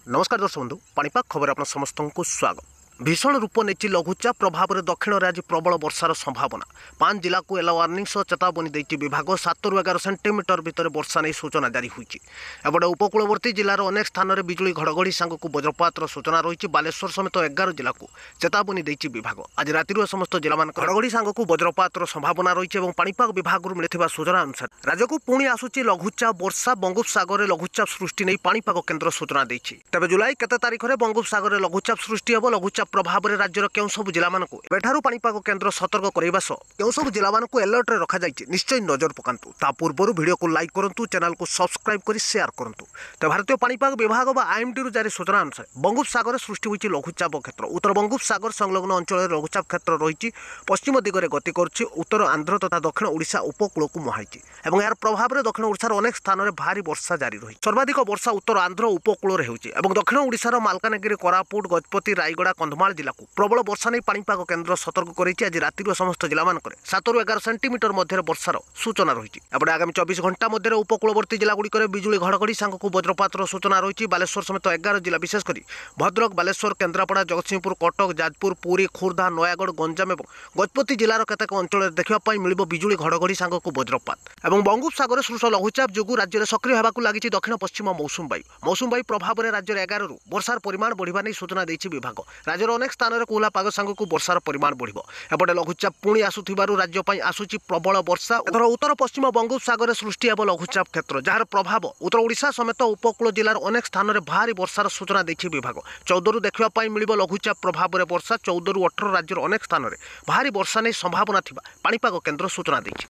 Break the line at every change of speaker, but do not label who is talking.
नमस्कार दर्शक बंधु पाणीपाग खबर आप समस्त को स्वागत। भीषण रूप नहीं लघुचाप प्रभाव में दक्षिण में आज प्रबल वर्षार संभावना। 5 जिला को येलो वार्निंग सह चेतावनी देती विभाग 7 ରୁ 11 सेंटीमीटर भितर वर्षा नहीं सूचना जारी होती। एपटे उपकूलवर्ती जिलार अनेक स्थान में बिजुली घड़घड़ी सांग को वज्रपात सूचना रही। बालेश्वर समेत 11 जिला को चेतावनी देती विभाग। आज राति समस्त जिला मान घड़घड़ी सांग को वज्रपात संभावना रही। पाणीपाग विभाग मिलता सूचना अनुसार राज्य को पुणी आसूची लघुचाप वर्षा। बंगोपसागर में लघुचाप सृष्टि नहीं पाणीपाग केन्द्र सूचना देती। तेज जुलाई केते तारीख में बंगोपसागर में लघुचाप सृष्टि हो। लघुचाप प्रभाव में राज्यर केउं सब जिला मानकु एठारु पाणीपाग केन्द्र सतर्क करबा सह केउं सब जिला मानकु अलर्ट रे रखा जायछि। निश्चय नजर पकांतु। ता पूर्वरु वीडियो को लाइक करंतु, चैनल को सब्सक्राइब करी शेयर करंतु। तो भारतीय पाणीपाग विभाग बा आईएमडी रु जारी सूचना अनुसार बंगोपसागर सृष्टि होइछि लघुचाप क्षेत्र। उत्तर बंगोपसागर संलग्न अंचल लघुचाप क्षेत्र रही। पश्चिम दिगरे गति करुछि। उत्तर आंध्र तथा दक्षिण ओडिशा उपकूल को मुहाइछि एवं यार प्रभाव में दक्षिण ओडिशार अनेक स्थान में भारी वर्षा जारी रही। सर्वाधिक वर्षा उत्तर आंध्र उपकूल रे होइछि एवं दक्षिण ओडिशार मालकानगिरी, कोरापुट, गजपति, रायगड़ा, कंधमाल जिला को प्रबल वर्षा नहीं पाणीपाग केन्द्र सतर्क करेछि। आज राति समस्त जिला मानकरे 7 ରୁ 11 सेंटीमीटर मध्य वर्षार सूचना रही। एपटे आगामी 24 घंटा मध्य उपकूलवर्ती जिला गुड़िक बिजुली घड़घड़ी सांग को वज्रपात सूचना रही। बालेश्वर समेत 11 जिला विशेषकर भद्रक, बालेश्वर, केन्द्रापड़ा, जगतसिंहपुर, कटक, जाजपुर, पुरी, खोर्धा, नयागढ़, गंजाम और गजपति जिलार केतेक अंचल देखा मिल बिजुली घड़घड़ी सांग को वज्रपात। और बंगोपसागर सृष्ट लघुचाप जो राज्य में सक्रिय होगा लगी दक्षिण पश्चिम मौसुमी वायु प्रभाव में राज्य 11 ରୁ वर्षार परिमाण बढ़िया नहीं सूचना देती विभाग। राज्यर अनेक स्थान में कोहला पाग सांग को वर्षार परिमाण बढ़िबो। एपटे लघुचाप पुणी आसुथिबारु राज्य पई आसुची प्रबल वर्षा। एथर उत्तर पश्चिम बंगोपसागर सृष्टि हेब लघुचाप क्षेत्र जार प्रभाव उत्तर ओडिशा समेत उपकूल जिलार अनेक स्थान में भारी वर्षार सूचना देती विभाग। 14 ରୁ देखा मिलिबो लघुचाप प्रभाव में वर्षा। 14 ରୁ 18 राज्यर अनेक स्थान में भारी वर्षा नहीं संभावना थिबा पाणीपाग केन्द्र सूचना देती।